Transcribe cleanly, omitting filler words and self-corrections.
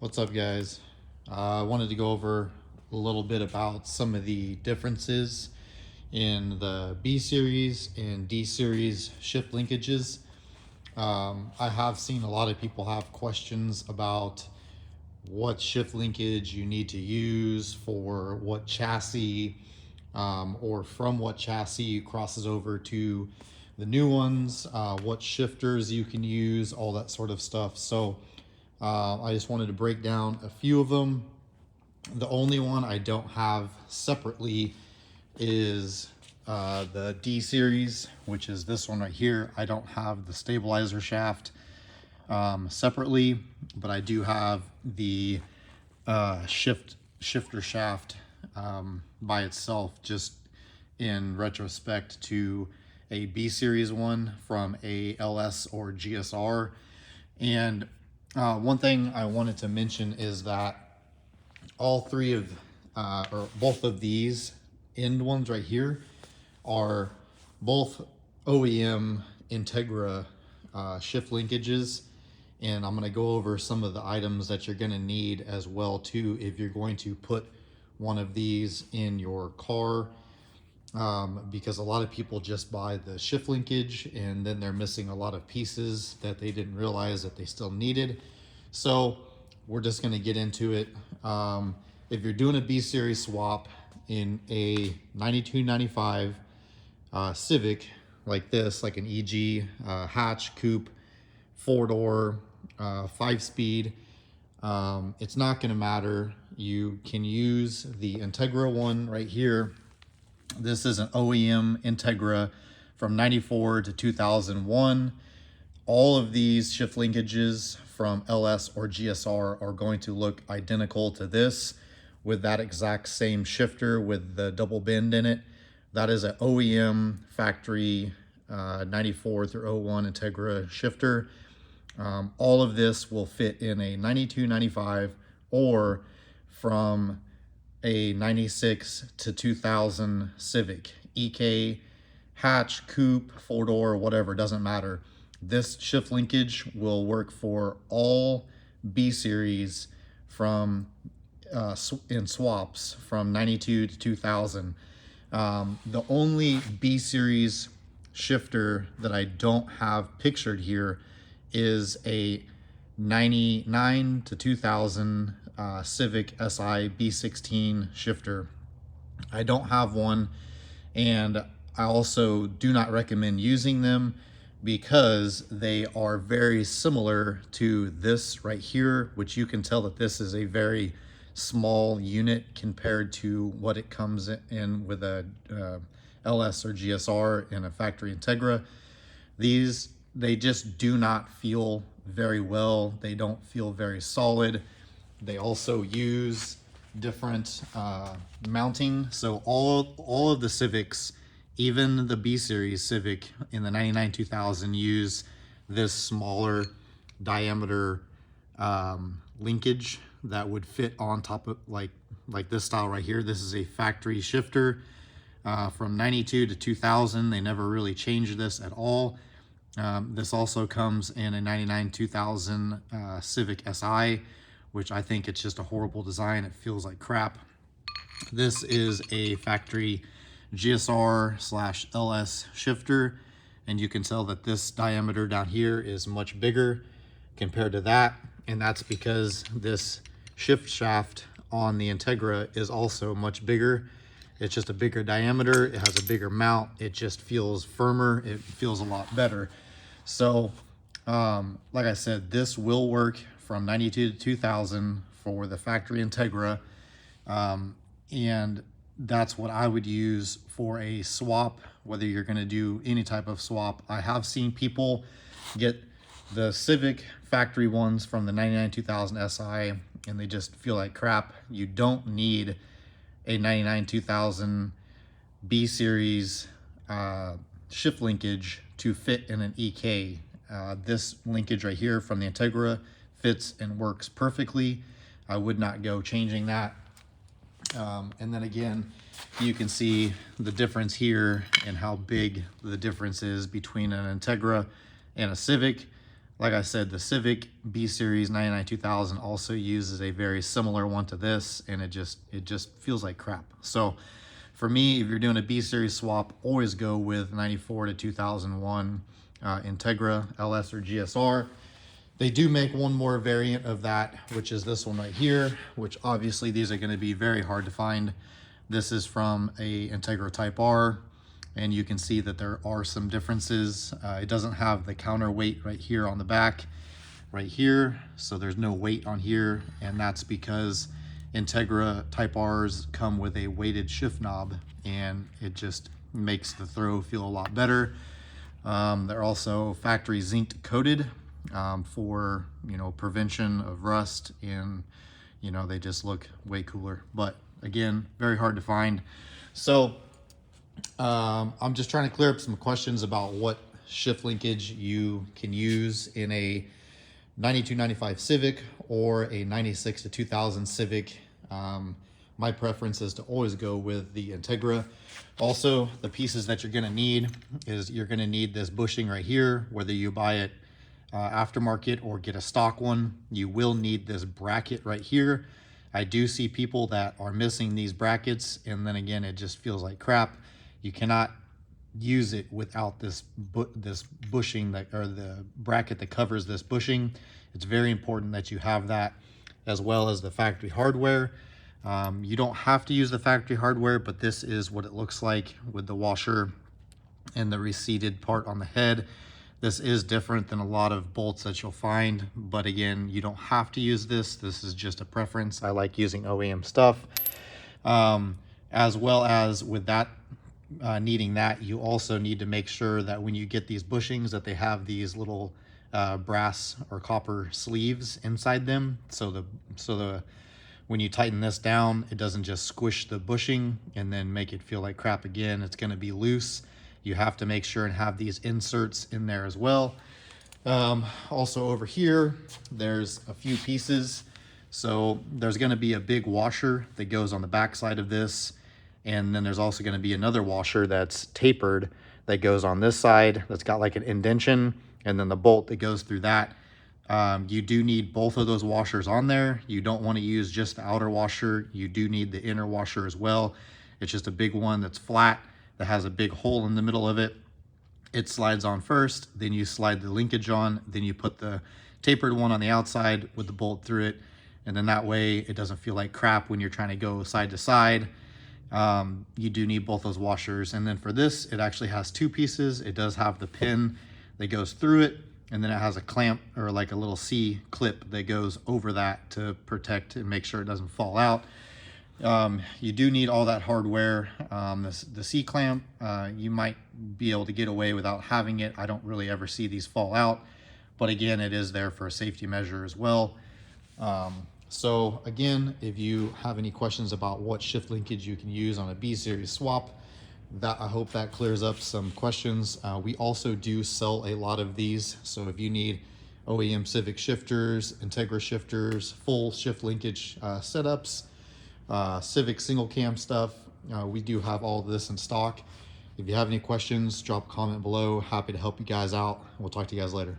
What's up, guys? I wanted to go over a little bit about some of the differences in the B series and D series shift linkages. I have seen a lot of people have questions about what shift linkage you need to use for what chassis, or from what chassis crosses over to the new ones, what shifters you can use, all that sort of stuff. So I just wanted to break down a few of them. The only one I don't have separately is the D series, which is this one right here. I don't have the stabilizer shaft separately, but I do have the shifter shaft by itself, just in retrospect to a B series one from a LS or GSR. And one thing I wanted to mention is that all three of, or both of these end ones right here are both OEM Integra shift linkages. And I'm going to go over some of the items that you're going to need as well too if you're going to put one of these in your car, because a lot of people just buy the shift linkage and then they're missing a lot of pieces that they didn't realize that they still needed. So we're just going to get into it. If you're doing a B series swap in a 9295 Civic like this, like an EG hatch coupe, 4-door, 5-speed, it's not going to matter. You can use the Integra one right here. This is an OEM Integra from 94 to 2001. All of these shift linkages from LS or GSR are going to look identical to this, with that exact same shifter with the double bend in it. That is an OEM factory 94 through 01 Integra shifter. All of this will fit in a 9295 or from a 96 to 2000 Civic, EK, hatch, coupe, 4-door, whatever, doesn't matter. This shift linkage will work for all B series from in swaps from 92 to 2000. The only B series shifter that I don't have pictured here is a 99 to 2000 Civic Si B16 shifter. I don't have one, and I also do not recommend using them because they are very similar to this right here, which you can tell that this is a very small unit compared to what it comes in with a LS or GSR and a factory Integra. They just do not feel very well. They don't feel very solid. They also use different mounting. So all of the Civics, even the B series Civic in the 99 2000, use this smaller diameter linkage that would fit on top of like this style right here. This is a factory shifter from 92 to 2000. They never really changed this at all. This also comes in a 99 2000 Civic Si, which I think it's just a horrible design. It feels like crap. This is a factory GSR/LS shifter, and you can tell that this diameter down here is much bigger compared to that, and that's because this shift shaft on the Integra is also much bigger. It's just a bigger diameter. It has a bigger mount. It just feels firmer. It feels a lot better. So like I said, this will work from 92 to 2000 for the factory Integra. And that's what I would use for a swap, whether you're going to do any type of swap. I have seen people get the Civic factory ones from the 99 2000 Si, and they just feel like crap. You don't need a 99 2000 B series shift linkage to fit in an EK. This linkage right here from the Integra fits and works perfectly. I would not go changing that. And then again, you can see the difference here and how big the difference is between an Integra and a Civic. Like I said, the Civic B Series 99-2000 also uses a very similar one to this, and it just feels like crap. So for me, if you're doing a B Series swap, always go with 94 to 2001 Integra LS or GSR. They do make one more variant of that, which is this one right here, which obviously these are going to be very hard to find. This is from a Integra Type R, and you can see that there are some differences. It doesn't have the counterweight right here on the back, right here, so there's no weight on here, and that's because Integra Type Rs come with a weighted shift knob, and it just makes the throw feel a lot better. They're also factory zinc coated for, you know, prevention of rust, and, you know, they just look way cooler. But again, very hard to find. So I'm just trying to clear up some questions about what shift linkage you can use in a 92-95 Civic or a 96 to 2000 Civic. My preference is to always go with the Integra. Also, the pieces that you're going to need is you're going to need this bushing right here, whether you buy it aftermarket or get a stock one. You will need this bracket right here. I do see people that are missing these brackets, and then again, it just feels like crap. You cannot use it without this bushing, that, or the bracket that covers this bushing. It's very important that you have that, as well as the factory hardware. You don't have to use the factory hardware, but this is what it looks like with the washer and the receded part on the head. This is different than a lot of bolts that you'll find, but again, you don't have to use this. This is just a preference. I like using OEM stuff. As well as with that, needing that, you also need to make sure that when you get these bushings that they have these little brass or copper sleeves inside them, so when you tighten this down, it doesn't just squish the bushing and then make it feel like crap again. It's going to be loose. You have to make sure and have these inserts in there as well. Also over here, there's a few pieces. So there's going to be a big washer that goes on the back side of this. And then there's also going to be another washer that's tapered that goes on this side, that's got like an indentation, and then the bolt that goes through that. You do need both of those washers on there. You don't want to use just the outer washer. You do need the inner washer as well. It's just a big one that's flat, that has a big hole in the middle of it. It slides on first, then you slide the linkage on, then you put the tapered one on the outside with the bolt through it, and then that way it doesn't feel like crap when you're trying to go side to side. You do need both those washers. And then for this, it actually has two pieces. It does have the pin that goes through it, and then it has a clamp, or like a little C clip that goes over that to protect and make sure it doesn't fall out. You do need all that hardware. The C clamp, you might be able to get away without having it. I don't really ever see these fall out, but again, it is there for a safety measure as well. So again, if you have any questions about what shift linkage you can use on a B series swap, I hope that clears up some questions. We also do sell a lot of these. So if you need OEM Civic shifters, Integra shifters, full shift linkage setups, Civic single cam stuff, we do have all of this in stock. If you have any questions, drop a comment below. Happy to help you guys out. We'll talk to you guys later.